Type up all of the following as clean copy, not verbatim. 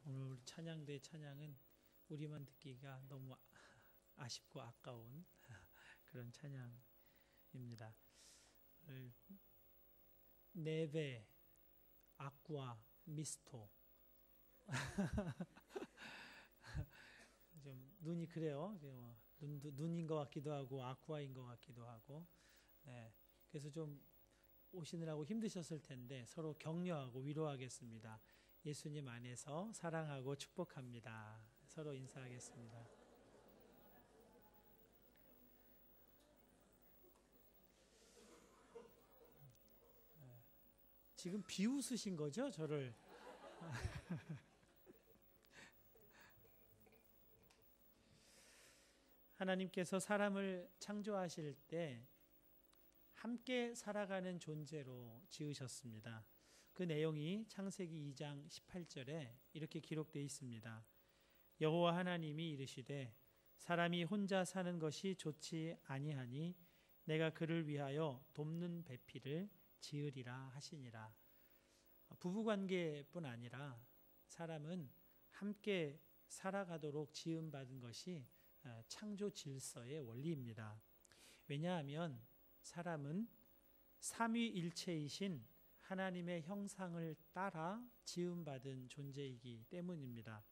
오늘 우리 찬양대 찬양은 우리만 듣기가 너무 아쉽고 아까운 그런 찬양입니다. 네베, 아쿠아, 미스토. 좀 눈이 그래요. 눈인 것 같기도 하고 아쿠아인 것 같기도 하고. 네. 그래서 좀 오시느라고 힘드셨을 텐데 서로 격려하고 위로하겠습니다. 예수님 안에서 사랑하고 축복합니다. 서로 인사하겠습니다. 지금 비웃으신 거죠? 저를. 하나님께서 사람을 창조하실 때 함께 살아가는 존재로 지으셨습니다. 그 내용이 창세기 2장 18절에 이렇게 기록되어 있습니다. 여호와 하나님이 이르시되 사람이 혼자 사는 것이 좋지 아니하니 내가 그를 위하여 돕는 배필을 지으리라 하시니라. 부부관계뿐 아니라 사람은 함께 살아가도록 지음받은 것이 창조 질서의 원리입니다. 왜냐하면 사람은 삼위일체이신 하나님의 형상을 따라 지음받은 존재이기 때문입니다.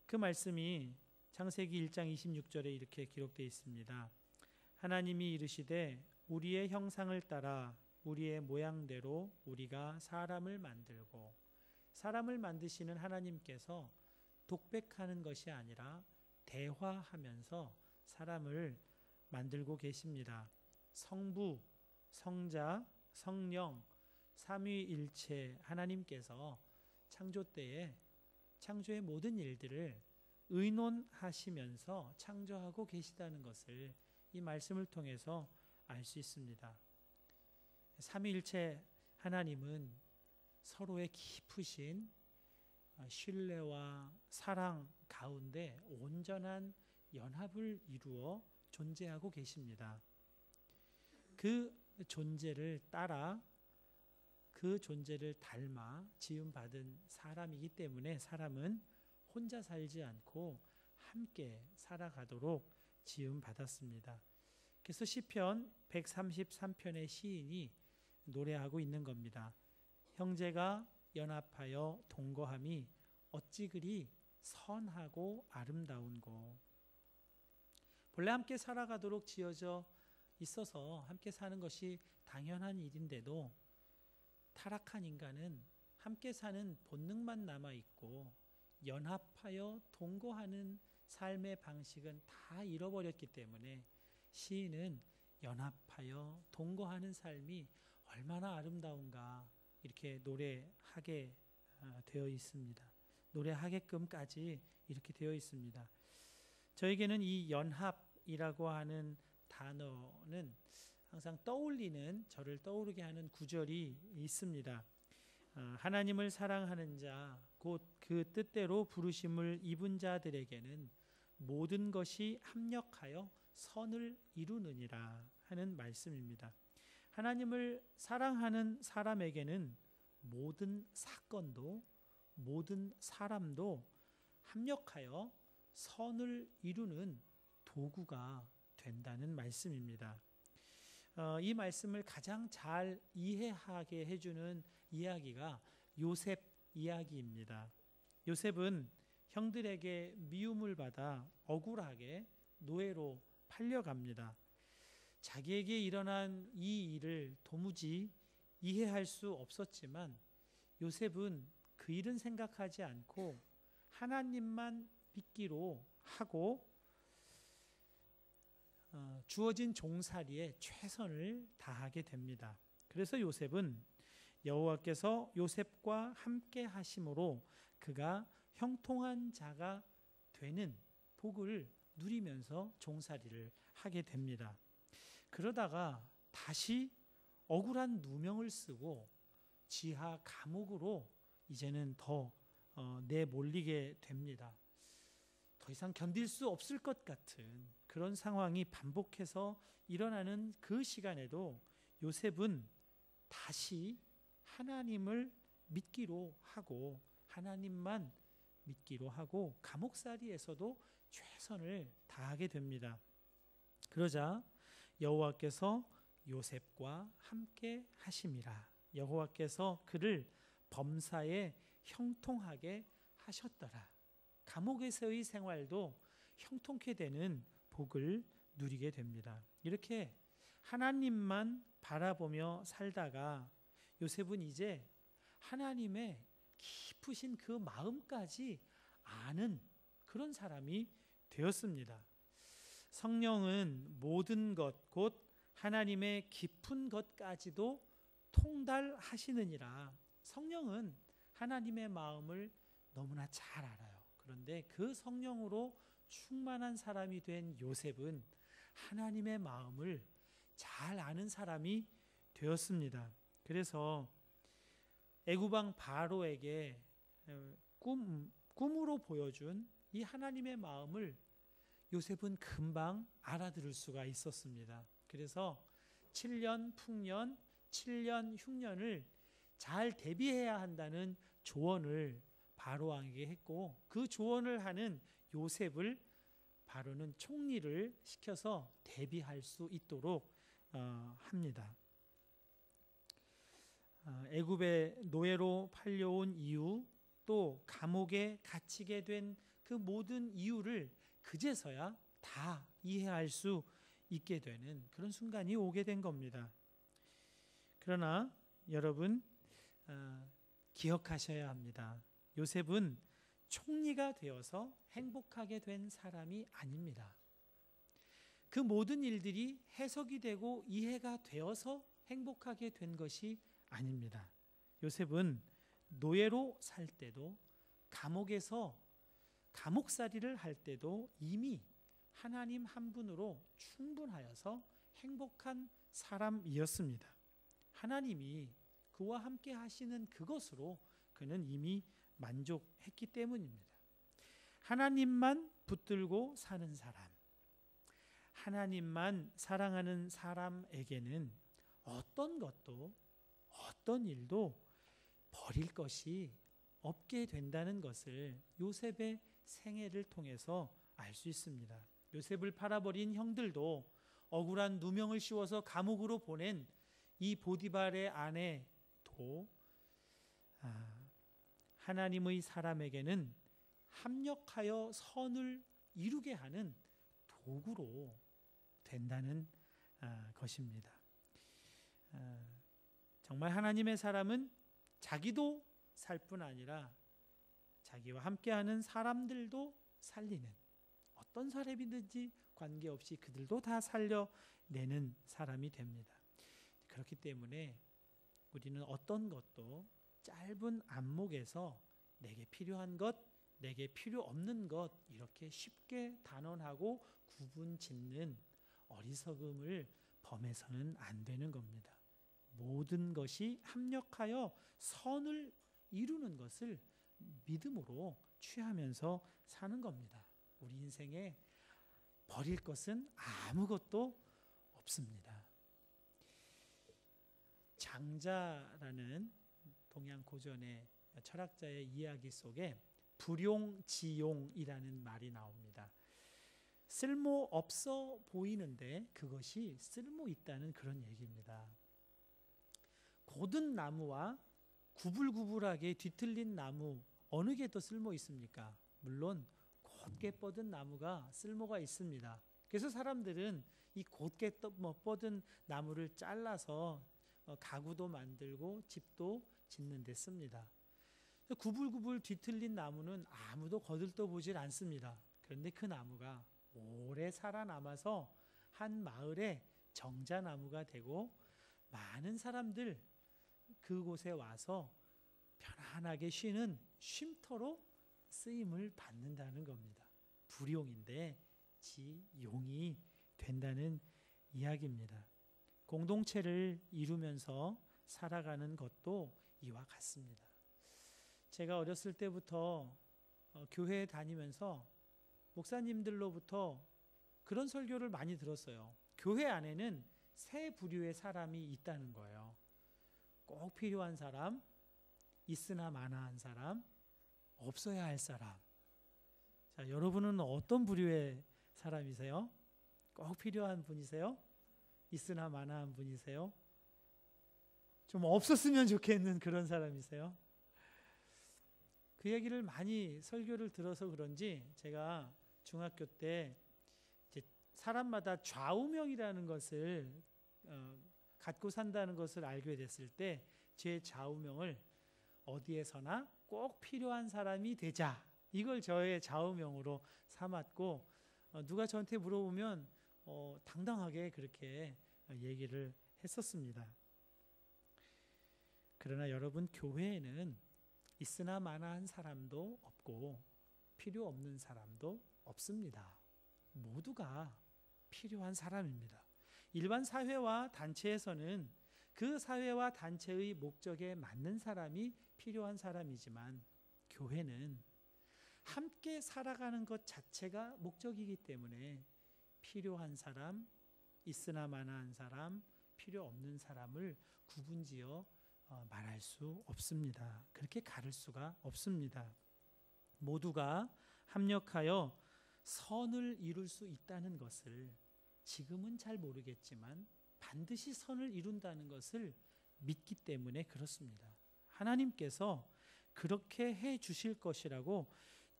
그 말씀이 창세기 1장 26절에 이렇게 기록되어 있습니다. 하나님이 이르시되 우리의 형상을 따라 우리의 모양대로 우리가 사람을 만들고, 사람을 만드시는 하나님께서 독백하는 것이 아니라 대화하면서 사람을 만들고 계십니다. 성부, 성자, 성령, 삼위일체 하나님께서 창조 때에 창조의 모든 일들을 의논하시면서 창조하고 계시다는 것을 이 말씀을 통해서 알 수 있습니다. 삼위일체 하나님은 서로의 깊으신 신뢰와 사랑 가운데 온전한 연합을 이루어 존재하고 계십니다. 그 존재를 따라 그 존재를 닮아 지음받은 사람이기 때문에 사람은 혼자 살지 않고 함께 살아가도록 지음받았습니다. 그래서 시편 133편의 시인이 노래하고 있는 겁니다. 형제가 연합하여 동거함이 어찌 그리 선하고 아름다운고. 본래 함께 살아가도록 지어져 있어서 함께 사는 것이 당연한 일인데도 타락한 인간은 함께 사는 본능만 남아있고 연합하여 동거하는 삶의 방식은 다 잃어버렸기 때문에 시인은 연합하여 동거하는 삶이 얼마나 아름다운가 이렇게 노래하게 되어 있습니다. 노래하게끔까지 이렇게 되어 있습니다. 저에게는 이 연합이라고 하는 단어는 항상 저를 떠오르게 하는 구절이 있습니다. 하나님을 사랑하는 자, 곧 그 뜻대로 부르심을 입은 자들에게는 모든 것이 합력하여 선을 이루느니라 하는 말씀입니다. 하나님을 사랑하는 사람에게는 모든 사건도 모든 사람도 합력하여 선을 이루는 도구가 된다는 말씀입니다. 이 말씀을 가장 잘 이해하게 해주는 이야기가 요셉 이야기입니다. 요셉은 형들에게 미움을 받아 억울하게 노예로 팔려갑니다. 자기에게 일어난 이 일을 도무지 이해할 수 없었지만 요셉은 그 일은 생각하지 않고 하나님만 믿기로 하고 주어진 종살이에 최선을 다하게 됩니다. 그래서 요셉은 여호와께서 요셉과 함께 하심으로 그가 형통한 자가 되는 복을 누리면서 종살이를 하게 됩니다. 그러다가 다시 억울한 누명을 쓰고 지하 감옥으로 이제는 더 내몰리게 됩니다. 더 이상 견딜 수 없을 것 같은 그런 상황이 반복해서 일어나는 그 시간에도 요셉은 다시 하나님을 믿기로 하고 하나님만 믿기로 하고 감옥살이에서도 최선을 다하게 됩니다. 그러자 여호와께서 요셉과 함께 하심이라. 여호와께서 그를 범사에 형통하게 하셨더라. 감옥에서의 생활도 형통케 되는 복을 누리게 됩니다. 이렇게 하나님만 바라보며 살다가 요셉은 이제 하나님의 깊으신 그 마음까지 아는 그런 사람이 되었습니다. 성령은 모든 것 곧 하나님의 깊은 것까지도 통달하시느니라. 성령은 하나님의 마음을 너무나 잘 알아요. 그런데 그 성령으로 충만한 사람이 된 요셉은 하나님의 마음을 잘 아는 사람이 되었습니다. 그래서 애굽왕 바로에게 꿈으로 보여준 이 하나님의 마음을 요셉은 금방 알아들을 수가 있었습니다. 그래서 7년 풍년, 7년 흉년을 잘 대비해야 한다는 조언을 바로왕에게 했고, 그 조언을 하는 요셉을 바로는 총리를 시켜서 대비할 수 있도록 합니다. 애굽의 노예로 팔려온 이유, 또 감옥에 갇히게 된 그 모든 이유를 그제서야 다 이해할 수 있게 되는 그런 순간이 오게 된 겁니다. 그러나 여러분 기억하셔야 합니다. 요셉은 총리가 되어서 행복하게 된 사람이 아닙니다. 그 모든 일들이 해석이 되고 이해가 되어서 행복하게 된 것이 아닙니다. 요셉은 노예로 살 때도 감옥에서 감옥살이를 할 때도 이미 하나님 한 분으로 충분하여서 행복한 사람이었습니다. 하나님이 그와 함께 하시는 그것으로 그는 이미 만족했기 때문입니다. 하나님만 붙들고 사는 사람, 하나님만 사랑하는 사람에게는 어떤 것도 어떤 일도 버릴 것이 없게 된다는 것을 요셉의 생애를 통해서 알 수 있습니다. 요셉을 팔아버린 형들도 억울한 누명을 씌워서 감옥으로 보낸 이 보디발의 아내도 하나님의 사람에게는 합력하여 선을 이루게 하는 도구로 된다는 것입니다. 정말 하나님의 사람은 자기도 살 뿐 아니라 자기와 함께하는 사람들도 살리는, 어떤 사람이든지 관계없이 그들도 다 살려내는 사람이 됩니다. 그렇기 때문에 우리는 어떤 것도 짧은 안목에서 내게 필요한 것, 내게 필요 없는 것 이렇게 쉽게 단언하고 구분 짓는 어리석음을 범해서는 안 되는 겁니다. 모든 것이 합력하여 선을 이루는 것을 믿음으로 취하면서 사는 겁니다. 우리 인생에 버릴 것은 아무것도 없습니다. 장자라는 동양 고전의 철학자의 이야기 속에 불용지용이라는 말이 나옵니다. 쓸모없어 보이는데 그것이 쓸모있다는 그런 얘기입니다. 고든 나무와 구불구불하게 뒤틀린 나무 어느 게 더 쓸모 있습니까? 물론 곧게 뻗은 나무가 쓸모가 있습니다. 그래서 사람들은 이 곧게 뻗은 나무를 잘라서 가구도 만들고 집도 짓는 데 씁니다. 구불구불 뒤틀린 나무는 아무도 거들떠 보질 않습니다. 그런데 그 나무가 오래 살아남아서 한 마을의 정자나무가 되고 많은 사람들 그곳에 와서 편안하게 쉬는 쉼터로 쓰임을 받는다는 겁니다. 불용인데 지용이 된다는 이야기입니다. 공동체를 이루면서 살아가는 것도 이와 같습니다. 제가 어렸을 때부터 교회에 다니면서 목사님들로부터 그런 설교를 많이 들었어요. 교회 안에는 세 부류의 사람이 있다는 거예요. 꼭 필요한 사람, 있으나 마나한 사람, 없어야 할 사람. 자, 여러분은 어떤 부류의 사람이세요? 꼭 필요한 분이세요? 있으나 마나한 분이세요? 좀 없었으면 좋겠는 그런 사람이세요? 그 얘기를 많이 설교를 들어서 그런지 제가 중학교 때 이제 사람마다 좌우명이라는 것을 갖고 산다는 것을 알게 됐을 때 제 좌우명을 어디에서나 꼭 필요한 사람이 되자, 이걸 저의 좌우명으로 삼았고, 누가 저한테 물어보면 당당하게 그렇게 얘기를 했었습니다. 그러나 여러분, 교회에는 있으나 마나한 사람도 없고 필요 없는 사람도 없습니다. 모두가 필요한 사람입니다. 일반 사회와 단체에서는 그 사회와 단체의 목적에 맞는 사람이 필요한 사람이지만, 교회는 함께 살아가는 것 자체가 목적이기 때문에 필요한 사람, 있으나 마나한 사람, 필요 없는 사람을 구분지어 말할 수 없습니다. 그렇게 가를 수가 없습니다. 모두가 합력하여 선을 이룰 수 있다는 것을 지금은 잘 모르겠지만 반드시 선을 이룬다는 것을 믿기 때문에 그렇습니다. 하나님께서 그렇게 해 주실 것이라고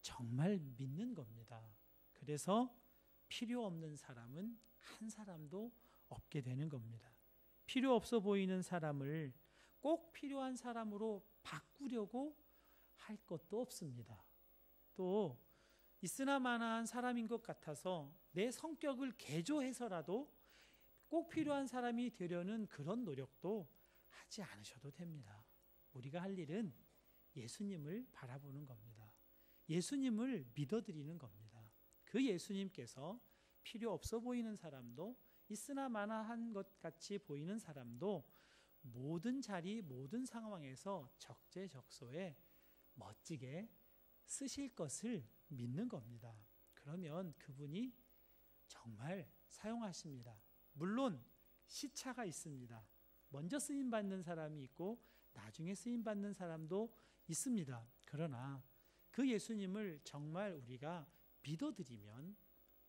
정말 믿는 겁니다. 그래서 필요 없는 사람은 한 사람도 없게 되는 겁니다. 필요 없어 보이는 사람을 꼭 필요한 사람으로 바꾸려고 할 것도 없습니다. 또 있으나 마나한 사람인 것 같아서 내 성격을 개조해서라도 꼭 필요한 사람이 되려는 그런 노력도 하지 않으셔도 됩니다. 우리가 할 일은 예수님을 바라보는 겁니다. 예수님을 믿어드리는 겁니다. 그 예수님께서 필요 없어 보이는 사람도, 있으나 마나한 것 같이 보이는 사람도 모든 자리, 모든 상황에서 적재적소에 멋지게 쓰실 것을 믿는 겁니다. 그러면 그분이 정말 사용하십니다. 물론 시차가 있습니다. 먼저 쓰임받는 사람이 있고 나중에 쓰임받는 사람도 있습니다. 그러나 그 예수님을 정말 우리가 믿어드리면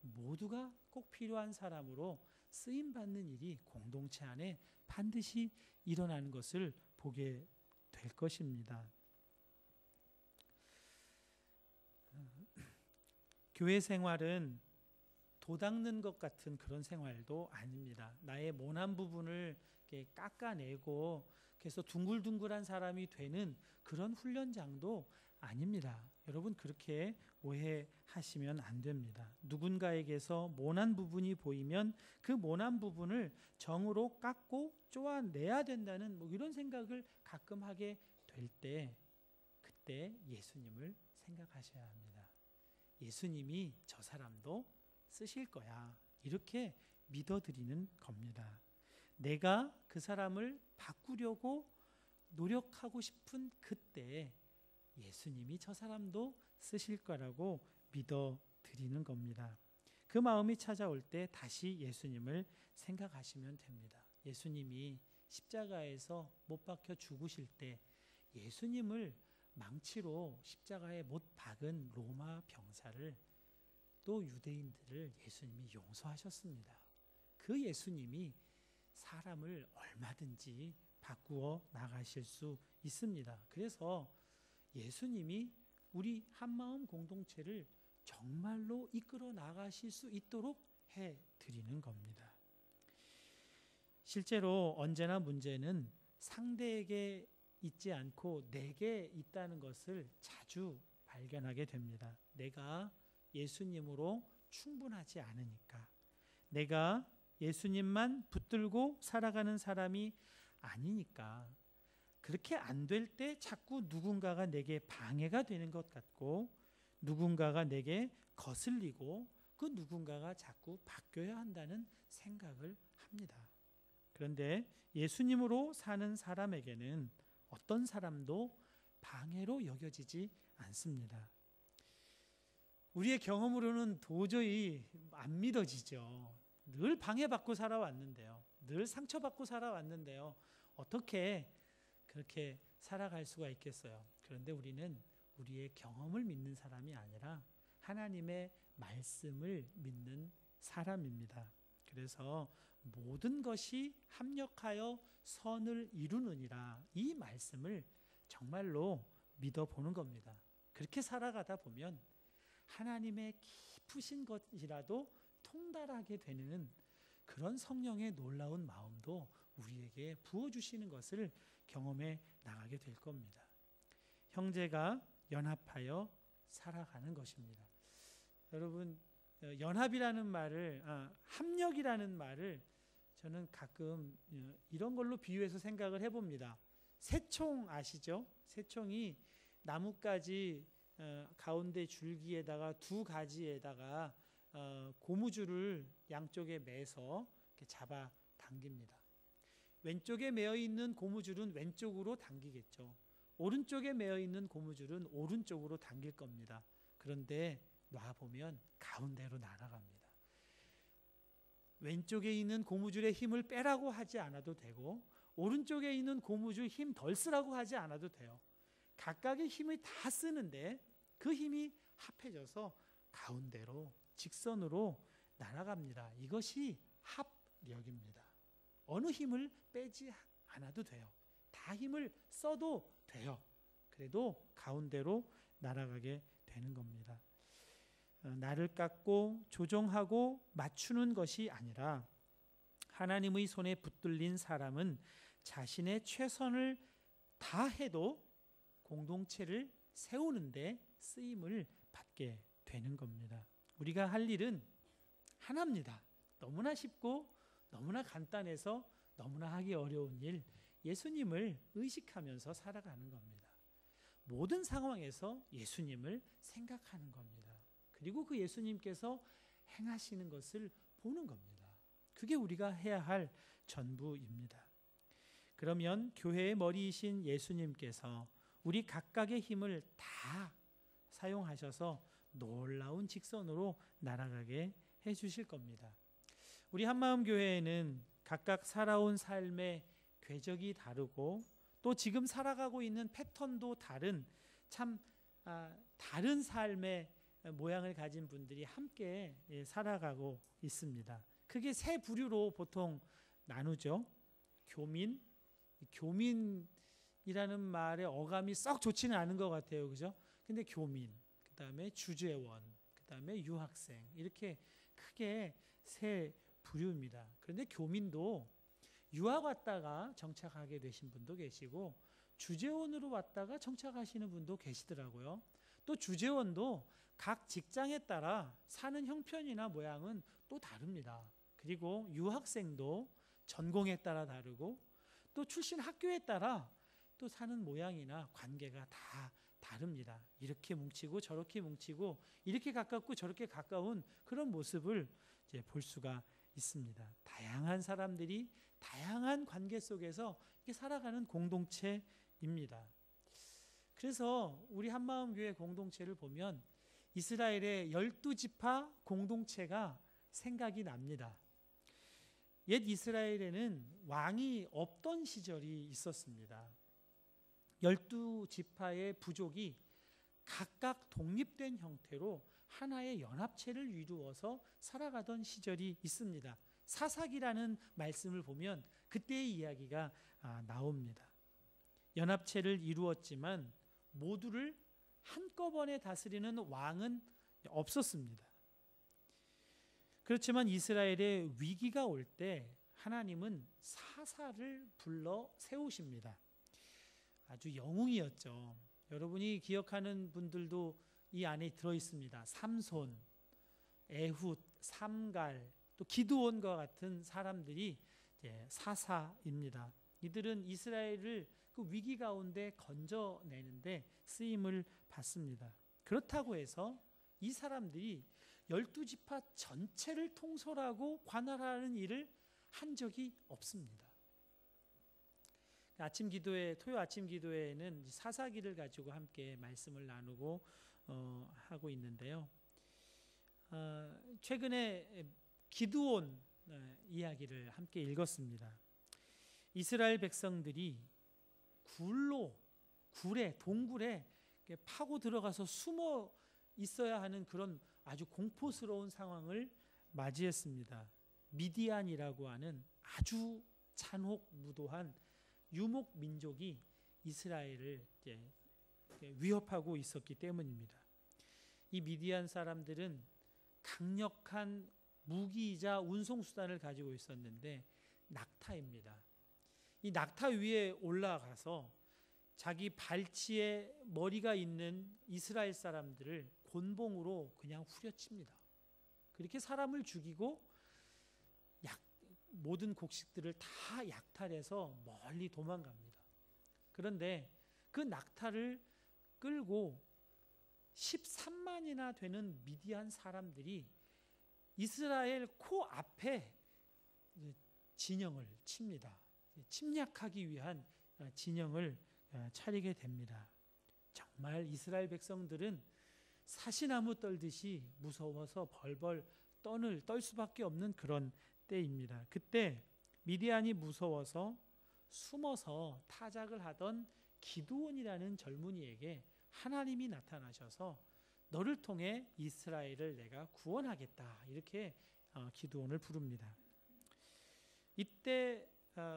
모두가 꼭 필요한 사람으로 쓰임받는 일이 공동체 안에 반드시 일어나는 것을 보게 될 것입니다. 교회 생활은 도 닦는 것 같은 그런 생활도 아닙니다. 나의 모난 부분을 이렇게 깎아내고 그래서 둥글둥글한 사람이 되는 그런 훈련장도 아닙니다. 여러분, 그렇게 오해하시면 안 됩니다. 누군가에게서 모난 부분이 보이면 그 모난 부분을 정으로 깎고 쪼아내야 된다는 이런 생각을 가끔 하게 될 때, 그때 예수님을 생각하셔야 합니다. 예수님이 저 사람도 쓰실 거야, 이렇게 믿어드리는 겁니다. 내가 그 사람을 바꾸려고 노력하고 싶은 그때 예수님이 저 사람도 쓰실 거라고 믿어드리는 겁니다. 그 마음이 찾아올 때 다시 예수님을 생각하시면 됩니다. 예수님이 십자가에서 못 박혀 죽으실 때 예수님을 망치로 십자가에 못 박은 로마 병사를, 또 유대인들을 예수님이 용서하셨습니다. 그 예수님이 사람을 얼마든지 바꾸어 나가실 수 있습니다. 그래서 예수님이 우리 한마음 공동체를 정말로 이끌어 나가실 수 있도록 해드리는 겁니다. 실제로 언제나 문제는 상대에게 있지 않고 내게 있다는 것을 자주 발견하게 됩니다. 내가 예수님으로 충분하지 않으니까, 내가 예수님만 붙들고 살아가는 사람이 아니니까, 그렇게 안 될 때 자꾸 누군가가 내게 방해가 되는 것 같고, 누군가가 내게 거슬리고 그 누군가가 자꾸 바뀌어야 한다는 생각을 합니다. 그런데 예수님으로 사는 사람에게는 어떤 사람도 방해로 여겨지지 않습니다. 우리의 경험으로는 도저히 안 믿어지죠. 늘 방해받고 살아왔는데요. 늘 상처받고 살아왔는데요. 어떻게 그렇게 살아갈 수가 있겠어요. 그런데 우리는 우리의 경험을 믿는 사람이 아니라 하나님의 말씀을 믿는 사람입니다. 그래서 모든 것이 합력하여 선을 이루느니라, 이 말씀을 정말로 믿어보는 겁니다. 그렇게 살아가다 보면 하나님의 깊으신 것이라도 통달하게 되는 그런 성령의 놀라운 마음도 우리에게 부어주시는 것을 경험해 나가게 될 겁니다. 형제가 연합하여 살아가는 것입니다. 여러분, 연합이라는 말을, 합력이라는 말을 저는 가끔 이런 걸로 비유해서 생각을 해봅니다. 새총 아시죠? 새총이 나뭇가지 가운데 줄기에다가 두 가지에다가 고무줄을 양쪽에 매서 이렇게 잡아 당깁니다. 왼쪽에 매어 있는 고무줄은 왼쪽으로 당기겠죠. 오른쪽에 매어 있는 고무줄은 오른쪽으로 당길 겁니다. 그런데 놔보면 가운데로 날아갑니다. 왼쪽에 있는 고무줄에 힘을 빼라고 하지 않아도 되고 오른쪽에 있는 고무줄 힘 덜 쓰라고 하지 않아도 돼요. 각각의 힘을 다 쓰는데 그 힘이 합해져서 가운데로 직선으로 날아갑니다. 이것이 합력입니다. 어느 힘을 빼지 않아도 돼요. 다 힘을 써도 돼요. 그래도 가운데로 날아가게 되는 겁니다. 나를 깎고 조종하고 맞추는 것이 아니라 하나님의 손에 붙들린 사람은 자신의 최선을 다해도 공동체를 세우는데 쓰임을 받게 되는 겁니다. 우리가 할 일은 하나입니다. 너무나 쉽고 너무나 간단해서 너무나 하기 어려운 일, 예수님을 의식하면서 살아가는 겁니다. 모든 상황에서 예수님을 생각하는 겁니다. 그리고 그 예수님께서 행하시는 것을 보는 겁니다. 그게 우리가 해야 할 전부입니다. 그러면 교회의 머리이신 예수님께서 우리 각각의 힘을 다 사용하셔서 놀라운 직선으로 날아가게 해주실 겁니다. 우리 한마음교회에는 각각 살아온 삶의 궤적이 다르고 또 지금 살아가고 있는 패턴도 다른 참 다른 삶의 모양을 가진 분들이 함께 살아가고 있습니다. 크게 세 부류로 보통 나누죠. 교민이라는 말의 어감이 썩 좋지는 않은 것 같아요. 그죠? 근데 교민, 그 다음에 주재원, 그 다음에 유학생, 이렇게 크게 세 부류입니다. 그런데 교민도 유학 왔다가 정착하게 되신 분도 계시고 주재원으로 왔다가 정착하시는 분도 계시더라고요. 또 주재원도 각 직장에 따라 사는 형편이나 모양은 또 다릅니다. 그리고 유학생도 전공에 따라 다르고 또 출신 학교에 따라 또 사는 모양이나 관계가 다 다릅니다. 이렇게 뭉치고 저렇게 뭉치고 이렇게 가깝고 저렇게 가까운 그런 모습을 이제 볼 수가 있습니다. 다양한 사람들이 다양한 관계 속에서 이렇게 살아가는 공동체입니다. 그래서 우리 한마음교회 공동체를 보면 이스라엘의 12지파 공동체가 생각이 납니다. 옛 이스라엘에는 왕이 없던 시절이 있었습니다. 12지파의 부족이 각각 독립된 형태로 하나의 연합체를 이루어서 살아가던 시절이 있습니다. 사사기라는 말씀을 보면 그때의 이야기가 나옵니다. 연합체를 이루었지만 모두를 한꺼번에 다스리는 왕은 없었습니다. 그렇지만 이스라엘의 위기가 올 때 하나님은 사사를 불러 세우십니다. 아주 영웅이었죠. 여러분이 기억하는 분들도 이 안에 들어있습니다. 삼손, 에훗, 삼갈, 또 기드온과 같은 사람들이 사사입니다. 이들은 이스라엘을 그 위기 가운데 건져내는데 쓰임을 받습니다. 그렇다고 해서 이 사람들이 12지파 전체를 통솔하고 관할하는 일을 한 적이 없습니다. 아침 기도회, 토요 아침 기도회에는 사사기를 가지고 함께 말씀을 나누고 하고 있는데요. 최근에 기드온 이야기를 함께 읽었습니다. 이스라엘 백성들이 굴로 동굴에 파고 들어가서 숨어 있어야 하는 그런 아주 공포스러운 상황을 맞이했습니다. 미디안이라고 하는 아주 잔혹무도한 유목 민족이 이스라엘을 위협하고 있었기 때문입니다. 이 미디안 사람들은 강력한 무기이자 운송수단을 가지고 있었는데 낙타입니다. 이 낙타 위에 올라가서 자기 발치에 머리가 있는 이스라엘 사람들을 곤봉으로 그냥 후려칩니다. 그렇게 사람을 죽이고 모든 곡식들을 다 약탈해서 멀리 도망갑니다. 그런데 그 낙타를 끌고 13만이나 되는 미디안 사람들이 이스라엘 코앞에 진영을 칩니다. 침략하기 위한 진영을 차리게 됩니다. 정말 이스라엘 백성들은 사시나무 떨듯이 무서워서 벌벌 떨 수밖에 없는 그런 때입니다. 그때 미디안이 무서워서 숨어서 타작을 하던 기드온이라는 젊은이에게 하나님이 나타나셔서 너를 통해 이스라엘을 내가 구원하겠다, 이렇게 기드온을 부릅니다. 이때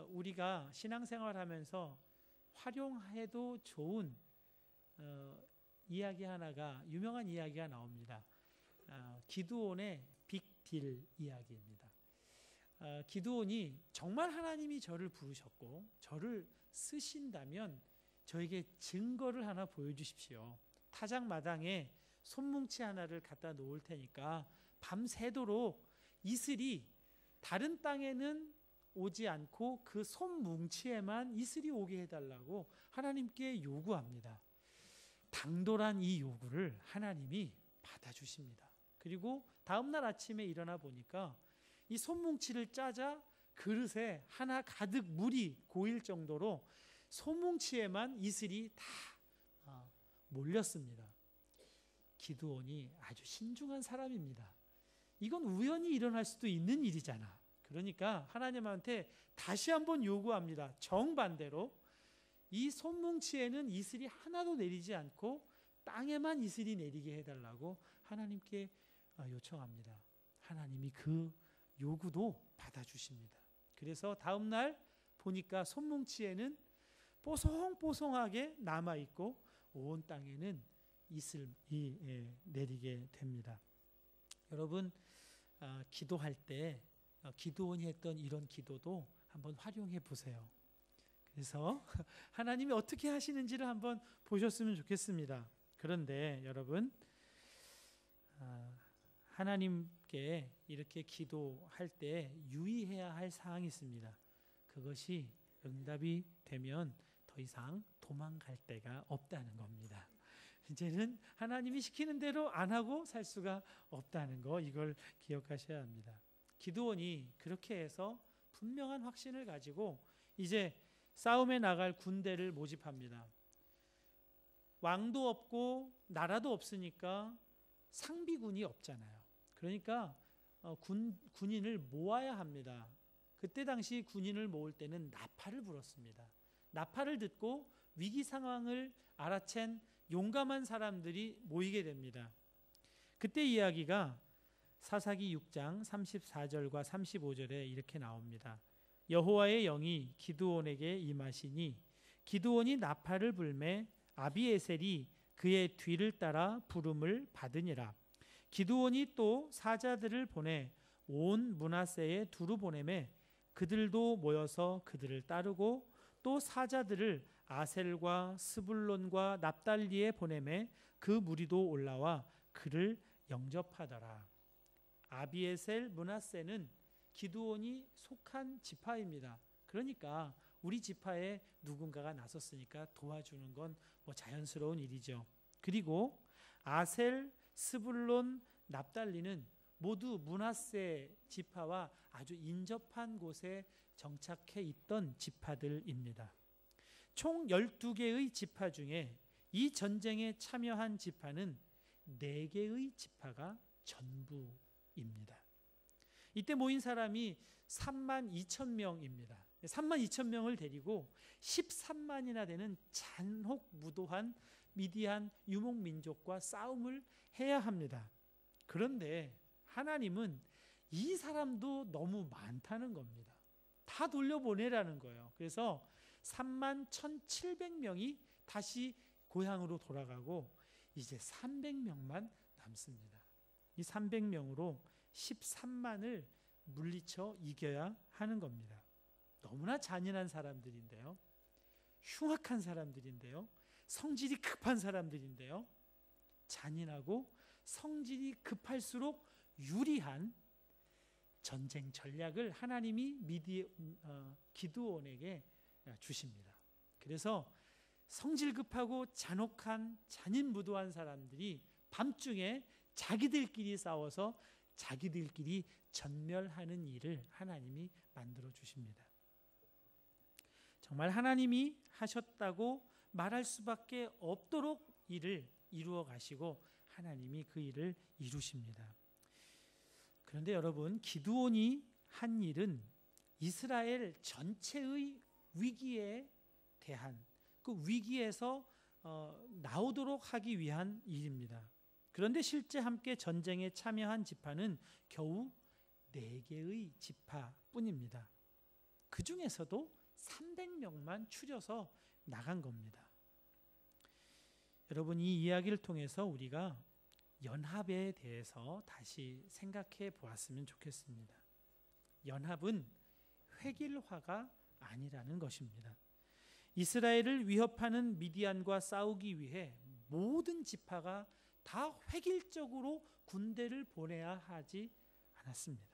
우리가 신앙생활하면서 활용해도 좋은 이야기 하나가, 유명한 이야기가 나옵니다. 기드온의 빅딜 이야기입니다. 기드온이 정말 하나님이 저를 부르셨고 저를 쓰신다면 저에게 증거를 하나 보여주십시오. 타작마당에 손뭉치 하나를 갖다 놓을 테니까 밤새도록 이슬이 다른 땅에는 오지 않고 그 손뭉치에만 이슬이 오게 해달라고 하나님께 요구합니다. 당돌한 이 요구를 하나님이 받아주십니다. 그리고 다음날 아침에 일어나 보니까 이 손뭉치를 짜자 그릇에 하나 가득 물이 고일 정도로 손뭉치에만 이슬이 다 몰렸습니다. 기드온이 아주 신중한 사람입니다. 이건 우연히 일어날 수도 있는 일이잖아. 그러니까 하나님한테 다시 한번 요구합니다. 정반대로 이 손뭉치에는 이슬이 하나도 내리지 않고 땅에만 이슬이 내리게 해달라고 하나님께 요청합니다. 하나님이 그 요구도 받아주십니다. 그래서 다음날 보니까 손뭉치에는 뽀송뽀송하게 남아있고 온 땅에는 이슬이 내리게 됩니다. 여러분, 기도할 때 기드온이 했던 이런 기도도 한번 활용해 보세요. 그래서 하나님이 어떻게 하시는지를 한번 보셨으면 좋겠습니다. 그런데 여러분, 하나님께 이렇게 기도할 때 유의해야 할 사항이 있습니다. 그것이 응답이 되면 더 이상 도망갈 데가 없다는 겁니다. 이제는 하나님이 시키는 대로 안 하고 살 수가 없다는 거, 이걸 기억하셔야 합니다. 기드온이 그렇게 해서 분명한 확신을 가지고 이제 싸움에 나갈 군대를 모집합니다. 왕도 없고 나라도 없으니까 상비군이 없잖아요. 그러니까 군인을 모아야 합니다. 그때 당시 군인을 모을 때는 나팔을 불었습니다. 나팔을 듣고 위기 상황을 알아챈 용감한 사람들이 모이게 됩니다. 그때 이야기가 사사기 6장 34절과 35절에 이렇게 나옵니다. 여호와의 영이 기드온에게 임하시니 기드온이 나팔을 불매 아비에셀이 그의 뒤를 따라 부름을 받으니라. 기드온이 또 사자들을 보내 온 므낫세에 두루 보내매 그들도 모여서 그들을 따르고 또 사자들을 아셀과 스불론과 납달리에 보내매 그 무리도 올라와 그를 영접하더라. 아비에셀, 므낫세는 기드온이 속한 지파입니다. 그러니까 우리 지파에 누군가가 나섰으니까 도와주는 건 자연스러운 일이죠. 그리고 아셀, 스불론, 납달리는 모두 므낫세 지파와 아주 인접한 곳에 정착해 있던 지파들입니다. 총 12개의 지파 중에 이 전쟁에 참여한 지파는 4개의 지파가 전부입니다. 이때 모인 사람이 3만 2천 명입니다. 3만 2천 명을 데리고 13만이나 되는 잔혹 무도한 미디안 유목민족과 싸움을 해야 합니다. 그런데 하나님은 이 사람도 너무 많다는 겁니다. 다 돌려보내라는 거예요. 그래서 31,700명이 다시 고향으로 돌아가고 이제 300명만 남습니다. 이 300명으로 13만을 물리쳐 이겨야 하는 겁니다. 너무나 잔인한 사람들인데요. 흉악한 사람들인데요. 성질이 급한 사람들인데요. 잔인하고 성질이 급할수록 유리한 전쟁 전략을 하나님이 기드온에게 주십니다. 그래서 성질 급하고 잔혹한 잔인무도한 사람들이 밤중에 자기들끼리 싸워서 자기들끼리 전멸하는 일을 하나님이 만들어 주십니다. 정말 하나님이 하셨다고 말할 수밖에 없도록 일을 이루어 가시고 하나님이 그 일을 이루십니다. 그런데 여러분, 기드온이 한 일은 이스라엘 전체의 위기에 대한 그 위기에서 나오도록 하기 위한 일입니다. 그런데 실제 함께 전쟁에 참여한 지파는 겨우 4개의 지파뿐입니다. 그 중에서도 300명만 추려서 나간 겁니다. 여러분, 이 이야기를 통해서 우리가 연합에 대해서 다시 생각해 보았으면 좋겠습니다. 연합은 획일화가 아니라는 것입니다. 이스라엘을 위협하는 미디안과 싸우기 위해 모든 지파가 다 획일적으로 군대를 보내야 하지 않았습니다.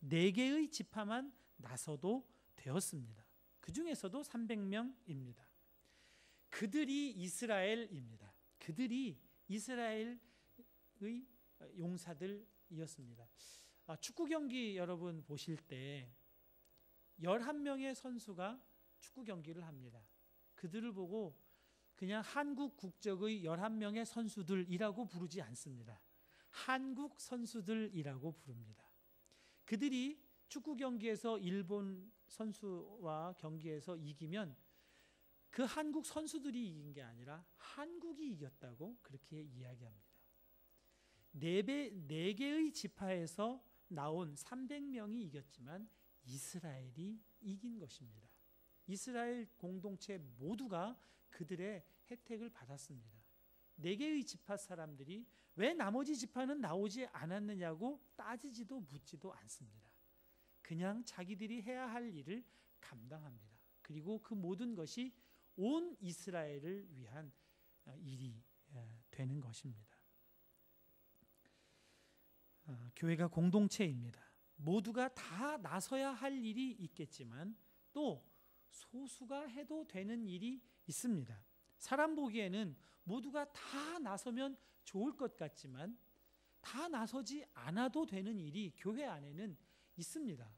4개의 지파만 나서도 되었습니다. 그 중에서도 300명입니다. 그들이 이스라엘입니다. 그들이 이스라엘의 용사들이었습니다. 축구 경기 여러분 보실 때 11명의 선수가 축구 경기를 합니다. 그들을 보고 그냥 한국 국적의 11명의 선수들이라고 부르지 않습니다. 한국 선수들이라고 부릅니다. 그들이 축구 경기에서 일본 선수와 경기에서 이기면 그 한국 선수들이 이긴 게 아니라 한국이 이겼다고 그렇게 이야기합니다. 4개의 지파에서 나온 300명이 이겼지만 이스라엘이 이긴 것입니다. 이스라엘 공동체 모두가 그들의 혜택을 받았습니다. 4개의 지파 사람들이 왜 나머지 지파는 나오지 않았느냐고 따지지도 묻지도 않습니다. 그냥 자기들이 해야 할 일을 감당합니다. 그리고 그 모든 것이 온 이스라엘을 위한 일이 되는 것입니다. 교회가 공동체입니다. 모두가 다 나서야 할 일이 있겠지만 또 소수가 해도 되는 일이 있습니다. 사람 보기에는 모두가 다 나서면 좋을 것 같지만 다 나서지 않아도 되는 일이 교회 안에는 있습니다.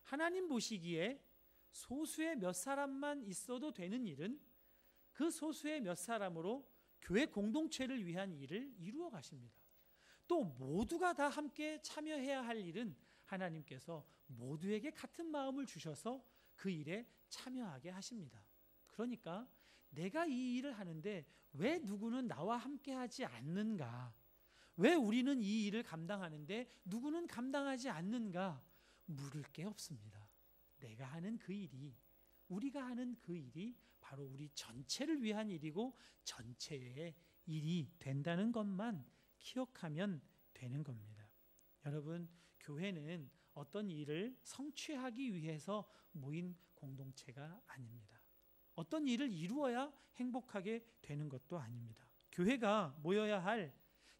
하나님 보시기에 소수의 몇 사람만 있어도 되는 일은 그 소수의 몇 사람으로 교회 공동체를 위한 일을 이루어 가십니다. 또 모두가 다 함께 참여해야 할 일은 하나님께서 모두에게 같은 마음을 주셔서 그 일에 참여하게 하십니다. 그러니까 내가 이 일을 하는데 왜 누구는 나와 함께 하지 않는가? 왜 우리는 이 일을 감당하는데 누구는 감당하지 않는가? 물을 게 없습니다. 내가 하는 그 일이, 우리가 하는 그 일이 바로 우리 전체를 위한 일이고 전체의 일이 된다는 것만 기억하면 되는 겁니다. 여러분, 교회는 어떤 일을 성취하기 위해서 모인 공동체가 아닙니다. 어떤 일을 이루어야 행복하게 되는 것도 아닙니다. 교회가 모여야 할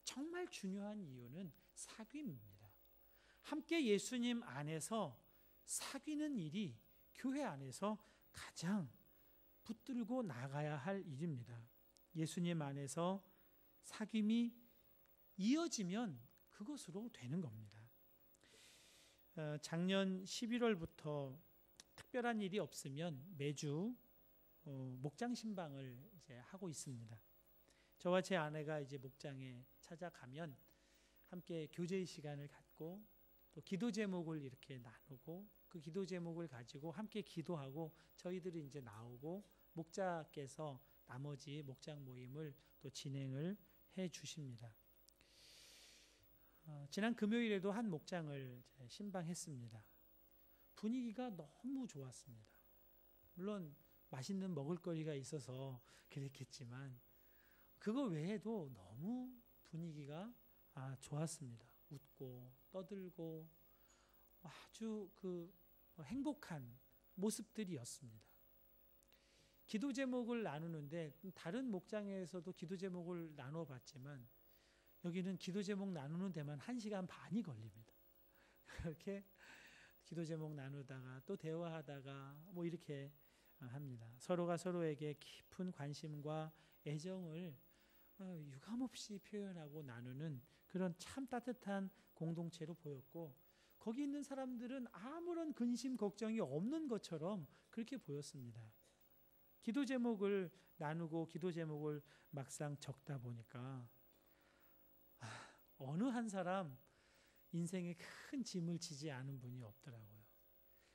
정말 중요한 이유는 사귐입니다. 함께 예수님 안에서 사귀는 일이 교회 안에서 가장 붙들고 나가야 할 일입니다. 예수님 안에서 사귐이 이어지면 그것으로 되는 겁니다. 작년 11월부터 특별한 일이 없으면 매주 목장 신방을 이제 하고 있습니다. 저와 제 아내가 이제 목장에 찾아가면 함께 교제의 시간을 갖고 또 기도 제목을 이렇게 나누고 그 기도 제목을 가지고 함께 기도하고 저희들이 이제 나오고 목자께서 나머지 목장 모임을 또 진행을 해 주십니다. 지난 금요일에도 한 목장을 신방했습니다. 분위기가 너무 좋았습니다. 물론 맛있는 먹을거리가 있어서 그랬겠지만 그거 외에도 너무 분위기가 좋았습니다. 웃고 떠들고 아주 행복한 모습들이었습니다. 기도 제목을 나누는데 다른 목장에서도 기도 제목을 나눠 봤지만 여기는 기도 제목 나누는 데만 1시간 반이 걸립니다. 그렇게 기도 제목 나누다가 또 대화하다가 뭐 이렇게 합니다. 서로가 서로에게 깊은 관심과 애정을 유감없이 표현하고 나누는 그런 참 따뜻한 공동체로 보였고 거기 있는 사람들은 아무런 근심 걱정이 없는 것처럼 그렇게 보였습니다. 기도 제목을 나누고 기도 제목을 막상 적다 보니까 어느 한 사람 인생에 큰 짐을 지지 않은 분이 없더라고요.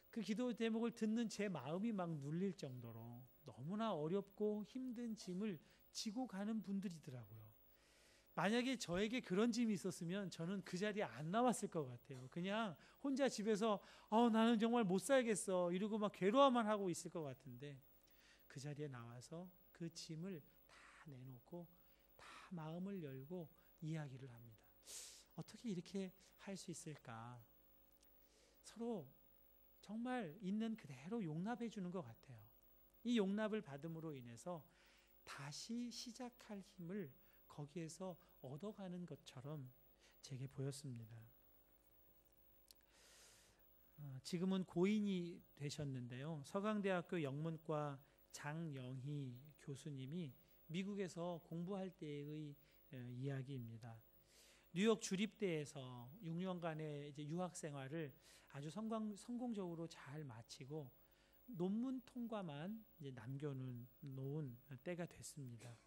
그 기도 제목을 듣는 제 마음이 막 눌릴 정도로 너무나 어렵고 힘든 짐을 지고 가는 분들이더라고요. 만약에 저에게 그런 짐이 있었으면 저는 그 자리에 안 나왔을 것 같아요. 그냥 혼자 집에서 나는 정말 못 살겠어 이러고 막 괴로워만 하고 있을 것 같은데 그 자리에 나와서 그 짐을 다 내놓고 다 마음을 열고 이야기를 합니다. 어떻게 이렇게 할 수 있을까? 서로 정말 있는 그대로 용납해 주는 것 같아요. 이 용납을 받음으로 인해서 다시 시작할 힘을 거기에서 얻어가는 것처럼 제게 보였습니다. 지금은 고인이 되셨는데요. 서강대학교 영문과 장영희 교수님이 미국에서 공부할 때의 이야기입니다. 뉴욕 주립대에서 6년간의 이제 유학 생활을 아주 성공적으로 잘 마치고 논문 통과만 이제 남겨놓은 때가 됐습니다.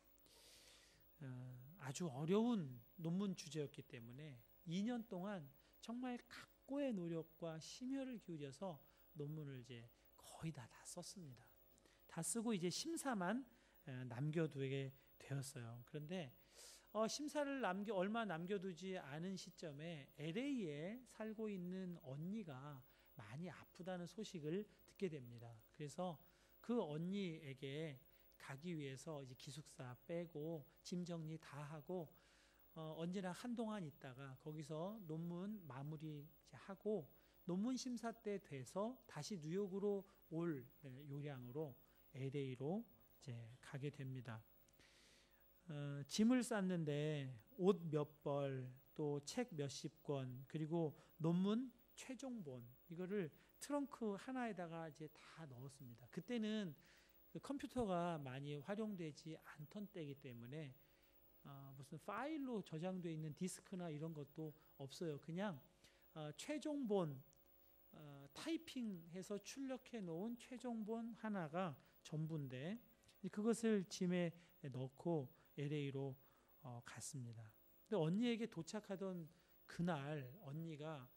아주 어려운 논문 주제였기 때문에 2년 동안 정말 각고의 노력과 심혈을 기울여서 논문을 이제 거의 다 썼습니다. 다 쓰고 이제 심사만 남겨두게 되었어요. 그런데 심사를 얼마 남겨두지 않은 시점에 LA에 살고 있는 언니가 많이 아프다는 소식을 듣게 됩니다. 그래서 그 언니에게 가기 위해서 이제 기숙사 빼고 짐 정리 다 하고 언제나 한동안 있다가 거기서 논문 마무리 하고 논문 심사 때 돼서 다시 뉴욕으로 올 요량으로 LA로 이제 가게 됩니다. 짐을 쌌는데 옷 몇 벌, 또 책 몇십 권, 그리고 논문 최종본 이거를 트렁크 하나에다가 이제 다 넣었습니다. 그때는 컴퓨터가 많이 활용되지 않던 때이기 때문에 무슨 파일로 저장되어 있는 디스크나 이런 것도 없어요. 그냥 최종본 타이핑해서 출력해 놓은 최종본 하나가 전부인데 그것을 짐에 넣고 LA로 갔습니다. 근데 언니에게 도착하던 그날 언니가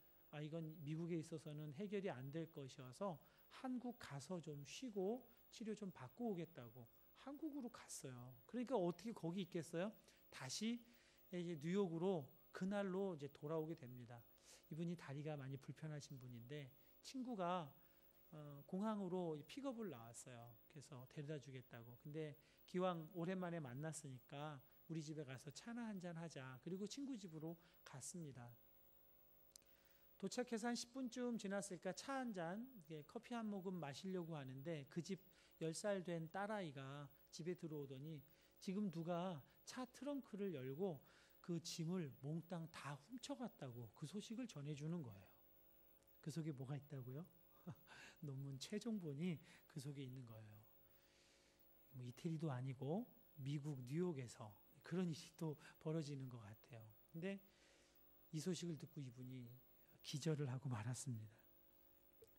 이건 미국에 있어서는 해결이 안 될 것이어서 한국 가서 좀 쉬고 치료 좀 받고 오겠다고 한국으로 갔어요. 그러니까 어떻게 거기 있겠어요? 다시 이제 뉴욕으로 그날로 이제 돌아오게 됩니다. 이분이 다리가 많이 불편하신 분인데 친구가 공항으로 픽업을 나왔어요. 그래서 데려다 주겠다고. 근데 기왕 오랜만에 만났으니까 우리 집에 가서 차나 한잔 하자. 그리고 친구 집으로 갔습니다. 도착해서 한 10분쯤 지났으니까 차 한 잔, 커피 한 모금 마시려고 하는데 그 집 10살 된 딸아이가 집에 들어오더니 지금 누가 차 트렁크를 열고 그 짐을 몽땅 다 훔쳐갔다고 그 소식을 전해주는 거예요. 그 속에 뭐가 있다고요? 논문 최종본이 그 속에 있는 거예요. 뭐 이태리도 아니고 미국 뉴욕에서 그런 일이 또 벌어지는 것 같아요. 근데 이 소식을 듣고 이분이 기절을 하고 말았습니다.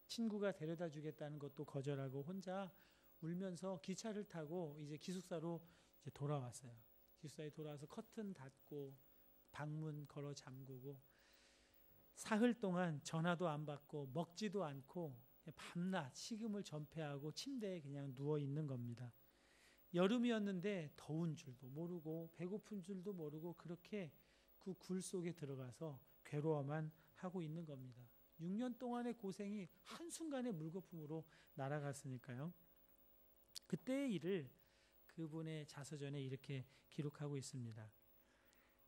친구가 데려다 주겠다는 것도 거절하고 혼자 울면서 기차를 타고 이제 기숙사로 이제 돌아왔어요. 기숙사에 돌아와서 커튼 닫고 방문 걸어 잠그고 사흘 동안 전화도 안 받고 먹지도 않고 밤낮 식음을 전폐하고 침대에 그냥 누워 있는 겁니다. 여름이었는데 더운 줄도 모르고 배고픈 줄도 모르고 그렇게 그 굴 속에 들어가서 괴로워만 하고 있는 겁니다. 6년 동안의 고생이 한순간에 물거품으로 날아갔으니까요. 그때의 일을 그분의 자서전에 이렇게 기록하고 있습니다.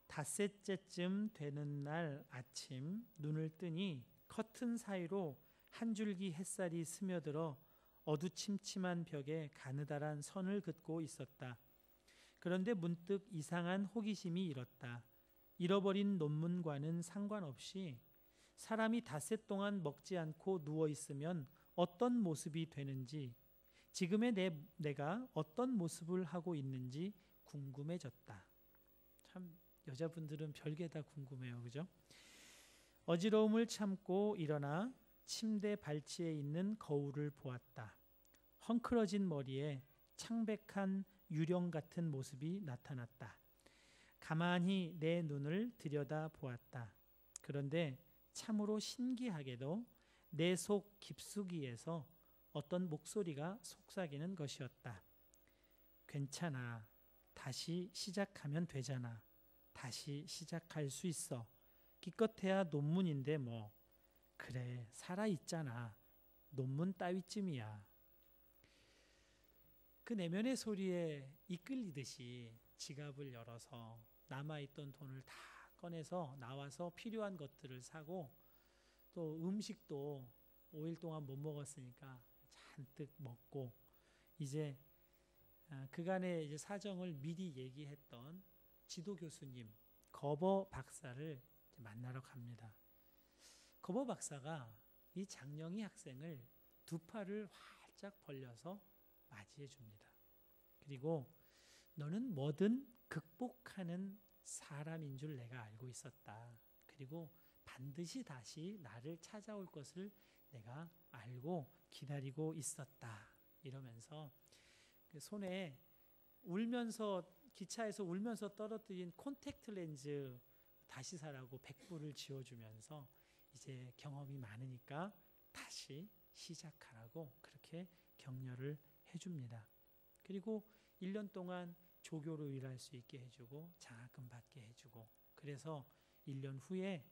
닷새째쯤 되는 날 아침 눈을 뜨니 커튼 사이로 한 줄기 햇살이 스며들어 어두침침한 벽에 가느다란 선을 긋고 있었다. 그런데 문득 이상한 호기심이 일었다. 잃어버린 논문과는 상관없이 사람이 닷새 동안 먹지 않고 누워 있으면 어떤 모습이 되는지, 지금의 내가 어떤 모습을 하고 있는지 궁금해졌다. 참 여자분들은 별게 다 궁금해요, 그죠? 어지러움을 참고 일어나 침대 발치에 있는 거울을 보았다. 헝클어진 머리에 창백한 유령 같은 모습이 나타났다. 가만히 내 눈을 들여다 보았다. 그런데 참으로 신기하게도 내 속 깊숙이에서 어떤 목소리가 속삭이는 것이었다. 괜찮아. 다시 시작하면 되잖아. 다시 시작할 수 있어. 기껏해야 논문인데 뭐. 그래, 살아있잖아. 논문 따위쯤이야. 그 내면의 소리에 이끌리듯이 지갑을 열어서 남아있던 돈을 다 꺼내서 나와서 필요한 것들을 사고, 또 음식도 5일 동안 못 먹었으니까 잔뜩 먹고, 이제 그간의 이제 사정을 미리 얘기했던 지도 교수님 거버 박사를 만나러 갑니다. 거버 박사가 이 장영희 학생을 두 팔을 활짝 벌려서 맞이해 줍니다. 그리고 너는 뭐든 극복하는 사람인 줄 내가 알고 있었다. 그리고 반드시 다시 나를 찾아올 것을 내가 알고 기다리고 있었다. 이러면서 그 손에 울면서, 기차에서 울면서 떨어뜨린 콘택트 렌즈 다시 사라고 100불을 지어주면서 이제 경험이 많으니까 다시 시작하라고 그렇게 격려를 해줍니다. 그리고 1년 동안 조교로 일할 수 있게 해주고 장학금 받게 해주고, 그래서 1년 후에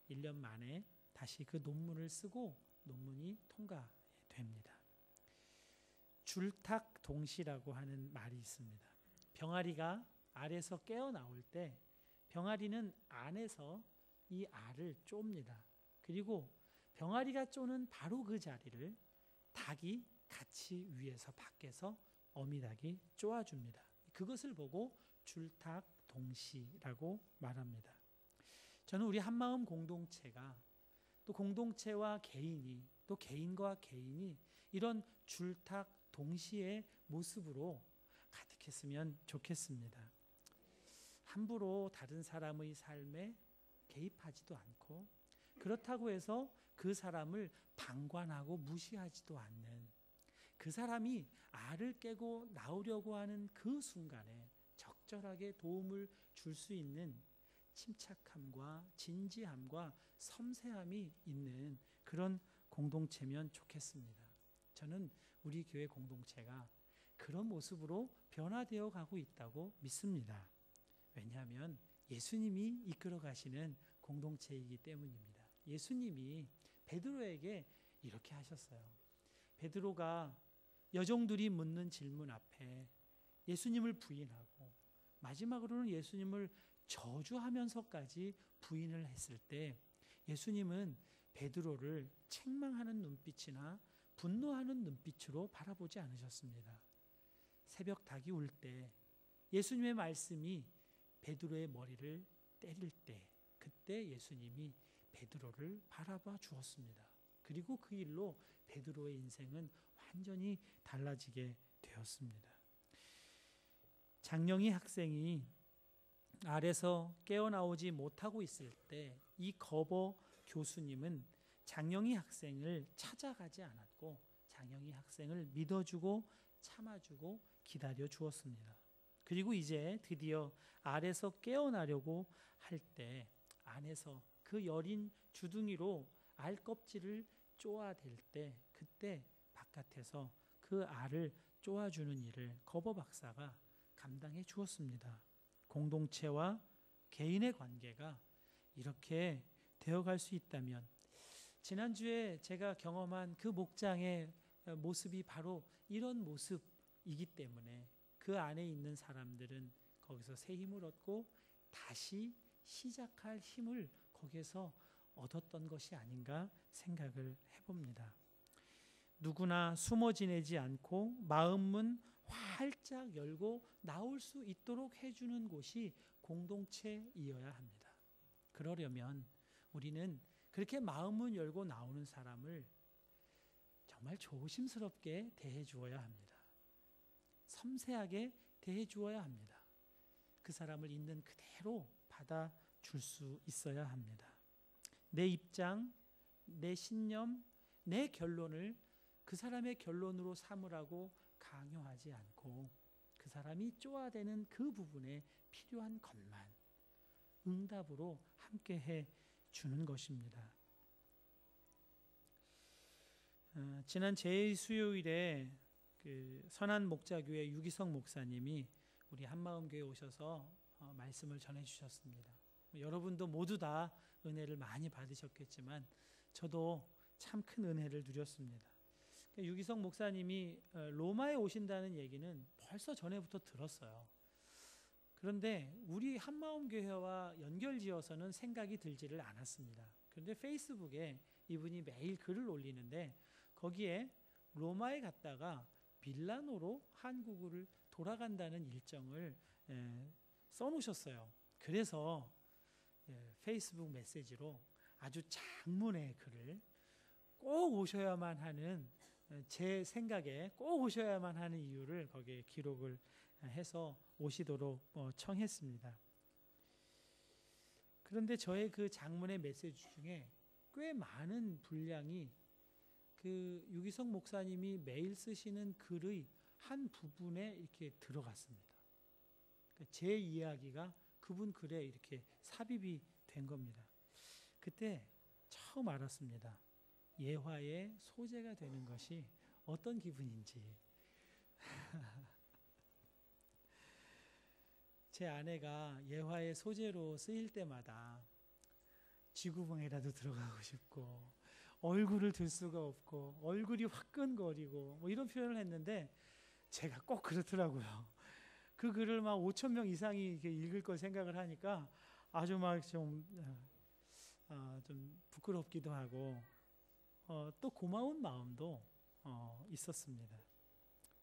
1년 만에 다시 그 논문을 쓰고 논문이 통과됩니다. 줄탁 동시라고 하는 말이 있습니다. 병아리가 알에서 깨어나올 때 병아리는 안에서 이 알을 쫍니다. 그리고 병아리가 쪼는 바로 그 자리를 닭이 같이 위에서 밖에서 어미닭이 쪼아줍니다. 그것을 보고 줄탁 동시라고 말합니다. 저는 우리 한마음 공동체가, 또 공동체와 개인이, 또 개인과 개인이 이런 줄탁 동시의 모습으로 가득했으면 좋겠습니다. 함부로 다른 사람의 삶에 개입하지도 않고, 그렇다고 해서 그 사람을 방관하고 무시하지도 않는, 그 사람이 알을 깨고 나오려고 하는 그 순간에 적절하게 도움을 줄 수 있는 침착함과 진지함과 섬세함이 있는 그런 공동체면 좋겠습니다. 저는 우리 교회 공동체가 그런 모습으로 변화되어 가고 있다고 믿습니다. 왜냐하면 예수님이 이끌어 가시는 공동체이기 때문입니다. 예수님이 베드로에게 이렇게 하셨어요. 베드로가 여종들이 묻는 질문 앞에 예수님을 부인하고 마지막으로는 예수님을 저주하면서까지 부인을 했을 때 예수님은 베드로를 책망하는 눈빛이나 분노하는 눈빛으로 바라보지 않으셨습니다. 새벽 닭이 울 때 예수님의 말씀이 베드로의 머리를 때릴 때, 그때 예수님이 베드로를 바라봐 주었습니다. 그리고 그 일로 베드로의 인생은 완전히 달라지게 되었습니다. 장영희 학생이 알에서 깨어나오지 못하고 있을 때 이 거버 교수님은 장영희 학생을 찾아가지 않았고 장영희 학생을 믿어주고 참아주고 기다려 주었습니다. 그리고 이제 드디어 알에서 깨어나려고 할 때 안에서 그 여린 주둥이로 알 껍질을 쪼아댈 때, 그때 바깥에서 그 알을 쪼아주는 일을 거버 박사가 감당해 주었습니다. 공동체와 개인의 관계가 이렇게 되어갈 수 있다면, 지난주에 제가 경험한 그 목장의 모습이 바로 이런 모습이기 때문에 그 안에 있는 사람들은 거기서 새 힘을 얻고 다시 시작할 힘을 거기에서 얻었던 것이 아닌가 생각을 해봅니다. 누구나 숨어 지내지 않고 마음문 활짝 열고 나올 수 있도록 해주는 곳이 공동체이어야 합니다. 그러려면 우리는 그렇게 마음문 열고 나오는 사람을 정말 조심스럽게 대해 주어야 합니다. 섬세하게 대해 주어야 합니다. 그 사람을 있는 그대로 받아줄 수 있어야 합니다. 내 입장, 내 신념, 내 결론을 그 사람의 결론으로 삼으라고 강요하지 않고 그 사람이 쪼아대는 그 부분에 필요한 것만 응답으로 함께 해 주는 것입니다. 지난 제2수요일에 그 선한 목자교회 유기성 목사님이 우리 한마음교회 오셔서 말씀을 전해주셨습니다. 여러분도 모두 다 은혜를 많이 받으셨겠지만 저도 참 큰 은혜를 누렸습니다. 유기성 목사님이 로마에 오신다는 얘기는 벌써 전에부터 들었어요. 그런데 우리 한마음교회와 연결지어서는 생각이 들지를 않았습니다. 그런데 페이스북에 이분이 매일 글을 올리는데 거기에 로마에 갔다가 밀라노로 한국을 돌아간다는 일정을 써놓으셨어요. 그래서 페이스북 메시지로 아주 장문의 글을 꼭 오셔야만 하는, 제 생각에 꼭 오셔야만 하는 이유를 거기에 기록을 해서 오시도록 청했습니다. 그런데 저의 그 장문의 메시지 중에 꽤 많은 분량이 그 유기성 목사님이 매일 쓰시는 글의 한 부분에 이렇게 들어갔습니다. 제 이야기가 그분 글에 이렇게 삽입이 된 겁니다. 그때 처음 알았습니다. 예화의 소재가 되는 것이 어떤 기분인지. 제 아내가 예화의 소재로 쓰일 때마다 쥐구멍에라도 들어가고 싶고 얼굴을 들 수가 없고 얼굴이 화끈거리고 뭐 이런 표현을 했는데 제가 꼭 그렇더라고요. 그 글을 막 5천 명 이상이 읽을 걸 생각을 하니까 아주 막 좀 부끄럽기도 하고 또 고마운 마음도 있었습니다.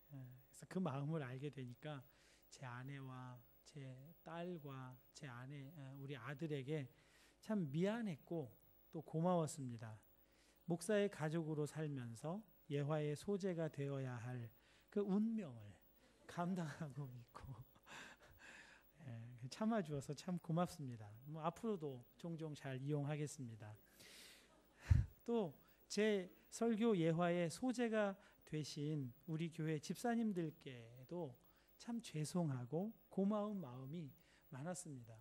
그래서 그 마음을 알게 되니까 제 아내와 제 딸과 제 아내, 우리 아들에게 참 미안했고 또 고마웠습니다. 목사의 가족으로 살면서 예화의 소재가 되어야 할 그 운명을 감당하고 있고 참아주어서 참 고맙습니다. 뭐 앞으로도 종종 잘 이용하겠습니다. 또 제 설교 예화의 소재가 되신 우리 교회 집사님들께도 참 죄송하고 고마운 마음이 많았습니다.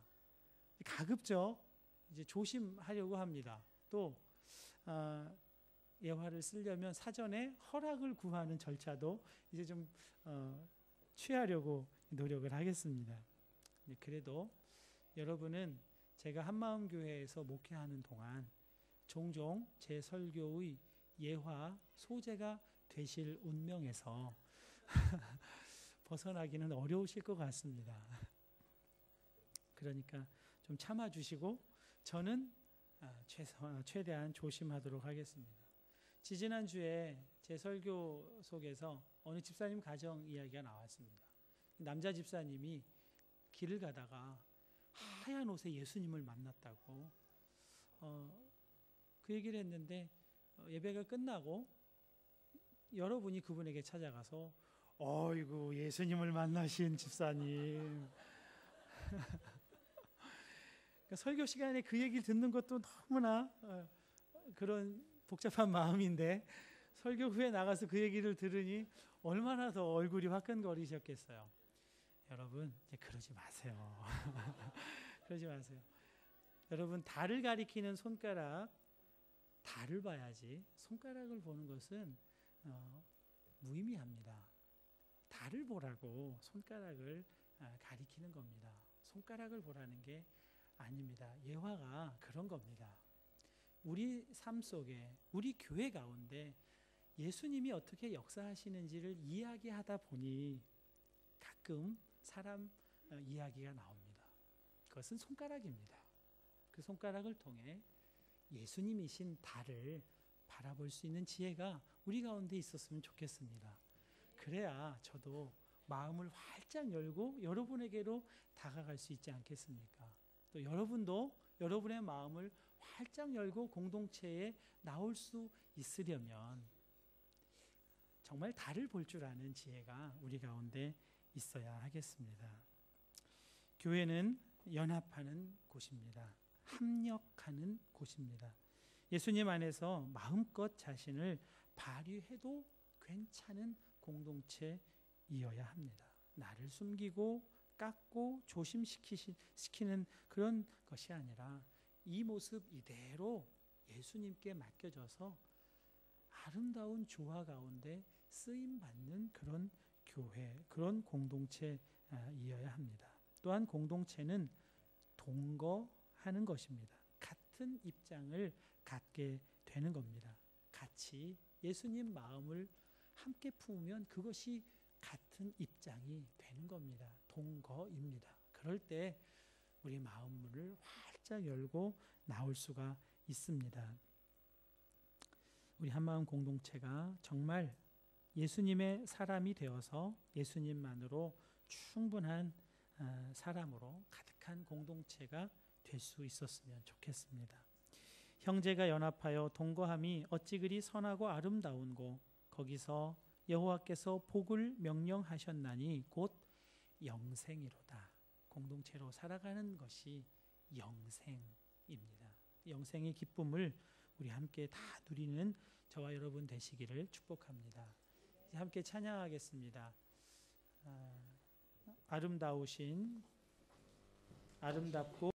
가급적 이제 조심하려고 합니다. 또 예화를 쓰려면 사전에 허락을 구하는 절차도 이제 좀 취하려고 노력을 하겠습니다. 그래도 여러분은 제가 한마음교회에서 목회하는 동안 종종 제 설교의 예화 소재가 되실 운명에서 벗어나기는 어려우실 것 같습니다. 그러니까 좀 참아주시고 저는 최대한 조심하도록 하겠습니다. 지지난주에 제 설교 속에서 어느 집사님 가정 이야기가 나왔습니다. 남자 집사님이 길을 가다가 하얀 옷에 예수님을 만났다고 그 얘기를 했는데 예배가 끝나고 여러분이 그분에게 찾아가서 어이구 예수님을 만나신 집사님 그러니까 설교 시간에 그 얘기를 듣는 것도 너무나 그런 복잡한 마음인데 설교 후에 나가서 그 얘기를 들으니 얼마나 더 얼굴이 화끈거리셨겠어요. 여러분 이제 그러지 마세요. 그러지 마세요. 여러분 달을 가리키는 손가락, 달을 봐야지 손가락을 보는 것은 무의미합니다. 달을 보라고 손가락을 가리키는 겁니다. 손가락을 보라는 게 아닙니다. 예화가 그런 겁니다. 우리 삶 속에, 우리 교회 가운데 예수님이 어떻게 역사하시는지를 이야기하다 보니 가끔 사람 이야기가 나옵니다. 그것은 손가락입니다. 그 손가락을 통해 예수님이신 달을 바라볼 수 있는 지혜가 우리 가운데 있었으면 좋겠습니다. 그래야 저도 마음을 활짝 열고 여러분에게로 다가갈 수 있지 않겠습니까? 또 여러분도 여러분의 마음을 활짝 열고 공동체에 나올 수 있으려면 정말 달을 볼 줄 아는 지혜가 우리 가운데 있어야 하겠습니다. 교회는 연합하는 곳입니다. 합력하는 곳입니다. 예수님 안에서 마음껏 자신을 발휘해도 괜찮은 공동체이어야 합니다. 나를 숨기고 깎고 조심시키는 그런 것이 아니라 이 모습 이대로 예수님께 맡겨져서 아름다운 조화 가운데 쓰임받는 그런 교회, 그런 공동체이어야 합니다. 또한 공동체는 동거하는 것입니다. 같은 입장을 갖게 되는 겁니다. 같이 예수님 마음을 함께 품으면 그것이 같은 입장이 되는 겁니다. 동거입니다. 그럴 때 우리 마음문을 활짝 열고 나올 수가 있습니다. 우리 한마음 공동체가 정말 예수님의 사람이 되어서 예수님만으로 충분한 사람으로 가득한 공동체가 될 수 있었으면 좋겠습니다. 형제가 연합하여 동거함이 어찌 그리 선하고 아름다운고 거기서 여호와께서 복을 명령하셨나니 곧 영생이로다. 공동체로 살아가는 것이 영생입니다. 영생의 기쁨을 우리 함께 다 누리는 저와 여러분 되시기를 축복합니다. 이제 함께 찬양하겠습니다. 아름답고